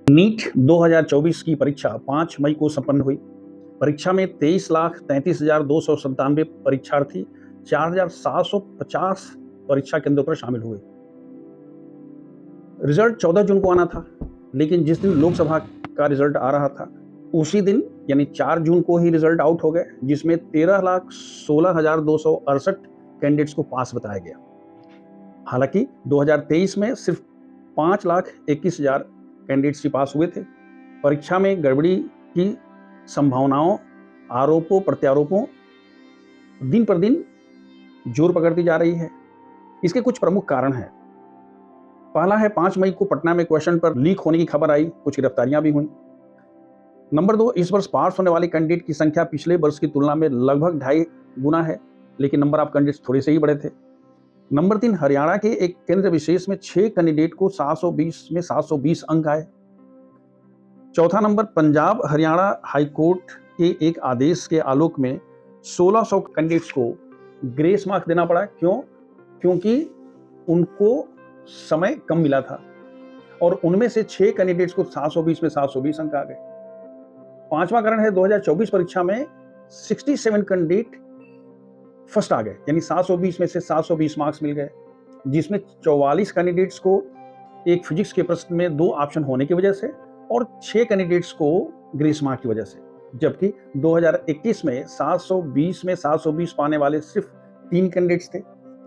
NEET 2024 की परीक्षा 5 मई को संपन्न हुई। परीक्षा में 23,33,297 परीक्षार्थी 4,750 परीक्षा केंद्रों पर शामिल हुए। रिजल्ट 14 जून को आना था, लेकिन जिस दिन लोकसभा का रिजल्ट आ रहा था, उसी दिन यानी 4 जून को ही रिजल्ट आउट हो गए, जिसमें 13,16,268 कैंडिडेट्स को पास बताया गया। हालांकि 2023 में सिर्फ 5,21,000 कैंडिडेट्स ही पास हुए थे। परीक्षा में गड़बड़ी की संभावनाओं, आरोपों प्रत्यारोपों दिन पर दिन जोर पकड़ती जा रही है। इसके कुछ प्रमुख कारण हैं। पहला है 5 मई को पटना में क्वेश्चन पर लीक होने की खबर आई, कुछ गिरफ्तारियां भी हुई। नंबर 2, इस वर्ष पास होने वाले कैंडिडेट की संख्या पिछले वर्ष की तुलना में लगभग 2.5 गुना है, लेकिन नंबर ऑफ कैंडिडेट्स थोड़े से ही बढ़े थे। नंबर 3, हरियाणा के एक केंद्र विशेष में 6 कैंडिडेट को 720 में 720 अंक आए। चौथा नंबर, पंजाब हरियाणा हाईकोर्ट के एक आदेश के आलोक में 1600 कैंडिडेट्स को ग्रेस मार्क देना पड़ा। क्यों? क्योंकि उनको समय कम मिला था और उनमें से 6 कैंडिडेट्स को 720 में 720 अंक आ गए। पांचवा कारण है 2024 परीक्षा में 67 कैंडिडेट फर्स्ट आ गए, यानी 720 में से 720 मार्क्स मिल गए, जिसमें 44 कैंडिडेट्स को एक फिजिक्स के प्रश्न में 2 ऑप्शन होने की वजह से और 6 कैंडिडेट्स को ग्रेस मार्क की वजह से। जबकि 2021 में 720 में 720 पाने वाले सिर्फ 3 कैंडिडेट्स थे।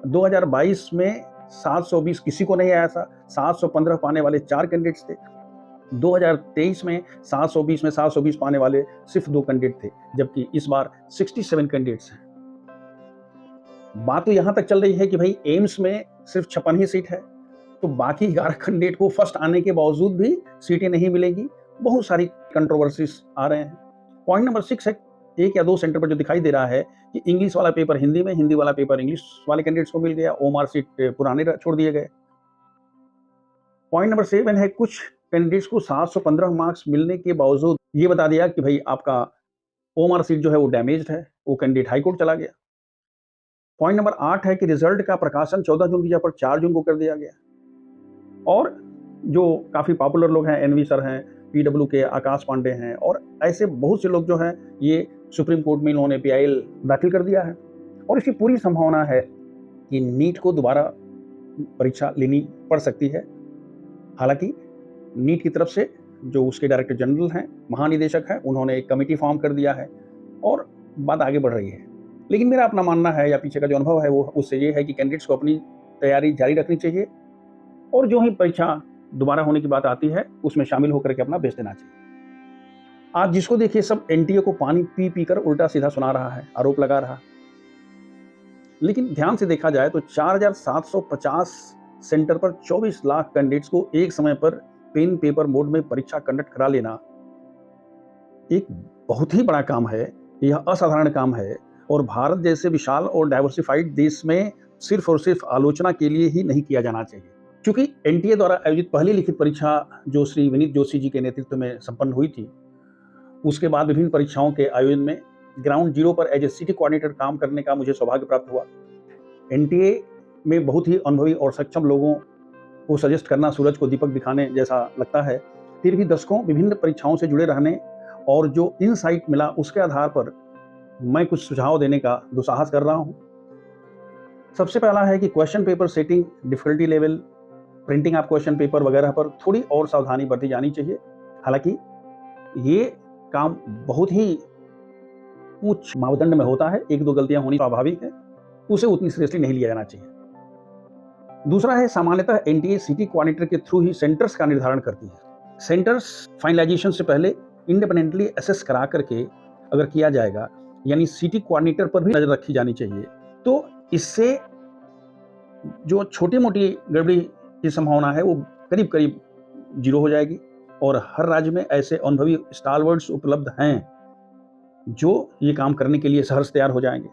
2022 में 720 किसी को नहीं आया था, 715 पाने वाले 4 कैंडिडेट्स थे। 2023 में 720 में 720 पाने वाले सिर्फ 2 कैंडिडेट थे, जबकि इस बार 67 कैंडिडेट्स हैं। बात तो यहां तक चल रही है कि भाई एम्स में सिर्फ 56 ही सीट है, तो बाकी 11 कैंडिडेट को फर्स्ट आने के बावजूद भी सीटें नहीं मिलेंगी। बहुत सारी कंट्रोवर्सीज आ रहे हैं। पॉइंट नंबर 6 है, 1 या 2 सेंटर पर जो दिखाई दे रहा है कि इंग्लिश वाला पेपर हिंदी में, हिंदी वाला पेपर इंग्लिश वाले कैंडिडेट्स को मिल गया, ओएमआर सीट पुराने छोड़ दिए गए। पॉइंट नंबर 7 है, कुछ कैंडिडेट्स को 715 मार्क्स मिलने के बावजूद ये बता दिया कि भाई आपका ओएमआर सीट जो है वो डैमेज्ड है, वो कैंडिडेट हाईकोर्ट चला गया। पॉइंट नंबर 8 है कि रिजल्ट का प्रकाशन 14 जून की जगह पर 4 जून को कर दिया गया। और जो काफ़ी पॉपुलर लोग हैं, एनवी सर हैं, पीडब्ल्यू के आकाश पांडे हैं, और ऐसे बहुत से लोग जो हैं ये सुप्रीम कोर्ट में इन्होंने पीआईएल दाखिल कर दिया है और इसकी पूरी संभावना है कि नीट को दोबारा परीक्षा लेनी पड़ सकती है। हालांकि नीट की तरफ से जो उसके डायरेक्टर जनरल हैं, महानिदेशक हैं, उन्होंने एक कमेटी फॉर्म कर दिया है और बात आगे बढ़ रही है। लेकिन मेरा अपना मानना है या पीछे का जो अनुभव है वो उससे ये है कि कैंडिडेट्स को अपनी तैयारी जारी रखनी चाहिए और जो ही परीक्षा दोबारा होने की बात आती है उसमें शामिल होकर के अपना बेस्ट देना चाहिए। आज जिसको देखिए सब एनटीए को पानी पी पी कर उल्टा सीधा सुना रहा है, आरोप लगा रहा। लेकिन ध्यान से देखा जाए तो 4,750 सेंटर पर 24 लाख कैंडिडेट्स को एक समय पर पेन पेपर मोड में परीक्षा कंडक्ट करा लेना एक बहुत ही बड़ा काम है। यह असाधारण काम है और भारत जैसे विशाल और डाइवर्सिफाइड देश में सिर्फ और सिर्फ आलोचना के लिए ही नहीं किया जाना चाहिए। क्योंकि एनटीए द्वारा आयोजित पहली लिखित परीक्षा जो श्री विनीत जोशी जी के नेतृत्व में संपन्न हुई थी, उसके बाद विभिन्न परीक्षाओं के आयोजन में ग्राउंड जीरो पर एज ए सिटी कोऑर्डिनेटर काम करने का मुझे सौभाग्य प्राप्त हुआ। एनटीए में बहुत ही अनुभवी और सक्षम लोगों को सजेस्ट करना सूरज को दीपक दिखाने जैसा लगता है। फिर भी दशकों विभिन्न परीक्षाओं से जुड़े रहने और जो इनसाइट मिला उसके आधार पर मैं कुछ सुझाव देने का दुस्साहस कर रहा हूं। सबसे पहला है कि question paper setting, difficulty level, printing of question paper वगैरह पर थोड़ी और सावधानी बरती जानी चाहिए। हालांकि ये काम बहुत ही उच्च मापदंड में होता है, 1-2 गलतियां होनी स्वाभाविक है, उसे उतनी सीरियसली नहीं लिया जाना चाहिए। दूसरा है, सामान्यतः एनटीए सिटी कोऑर्डिनेटर के थ्रू ही सेंटर्स का निर्धारण करती है। सेंटर्स फाइनलाइजेशन से पहले इंडिपेंडेंटली असेस करा करके अगर किया जाएगा, यानी सिटी कोऑर्डिनेटर पर भी नजर रखी जानी चाहिए, तो इससे जो छोटी मोटी गड़बड़ी की संभावना है वो करीब करीब जीरो हो जाएगी। और हर राज्य में ऐसे अनुभवी स्टालवर्ड्स उपलब्ध हैं जो ये काम करने के लिए सहर्ष तैयार हो जाएंगे।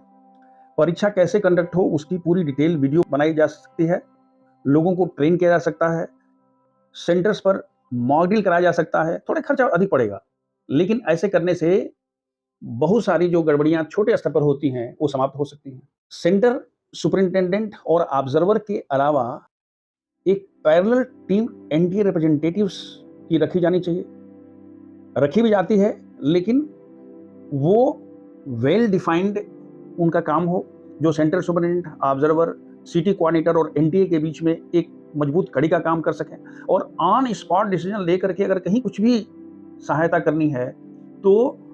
परीक्षा कैसे कंडक्ट हो उसकी पूरी डिटेल वीडियो बनाई जा सकती है, लोगों को ट्रेन किया जा सकता है, सेंटर्स पर मॉक ड्रिल कराया जा सकता है। थोड़ा खर्चा अधिक पड़ेगा, लेकिन ऐसे करने से बहुत सारी जो गड़बड़ियां छोटे स्तर पर होती हैं वो समाप्त हो सकती हैं। सेंटर सुपरिंटेंडेंट और ऑब्जर्वर के अलावा एक पैरेलल टीम एनटीए रिप्रेजेंटेटिव्स की रखी जानी चाहिए, रखी भी जाती है, लेकिन वो वेल डिफाइंड उनका काम हो, जो central superintendent, observer, city coordinator और एनटीए के बीच में एक मजबूत कड़ी का काम कर सकें, और ऑन स्पॉट डिसीजन लेकर के अगर कहीं कुछ भी सहायता करनी है तो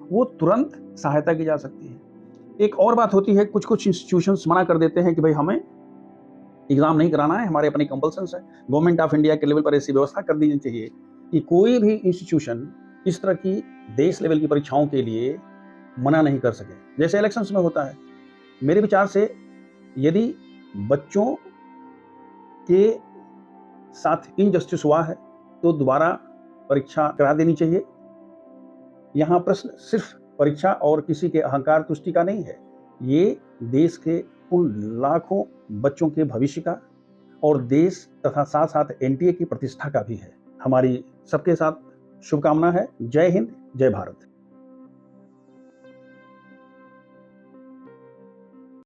वो तुरंत सहायता की जा सकती है। एक और बात होती है, कुछ इंस्टीट्यूशंस मना कर देते हैं कि भाई हमें एग्जाम नहीं कराना है, हमारे अपने कंपल्सन्स है। गवर्नमेंट ऑफ इंडिया के लेवल पर ऐसी व्यवस्था कर देनी चाहिए कि कोई भी इंस्टीट्यूशन इस तरह की देश लेवल की परीक्षाओं के लिए मना नहीं कर सके, जैसे इलेक्शंस में होता है। मेरे विचार से यदि बच्चों के साथ इनजस्टिस हुआ है तो दोबारा परीक्षा करा देनी चाहिए। यहाँ प्रश्न सिर्फ परीक्षा और किसी के अहंकार तुष्टि का नहीं है, ये देश के उन लाखों बच्चों के भविष्य का और देश तथा साथ साथ एनटीए की प्रतिष्ठा का भी है। हमारी सबके साथ शुभकामना है। जय हिंद, जय भारत।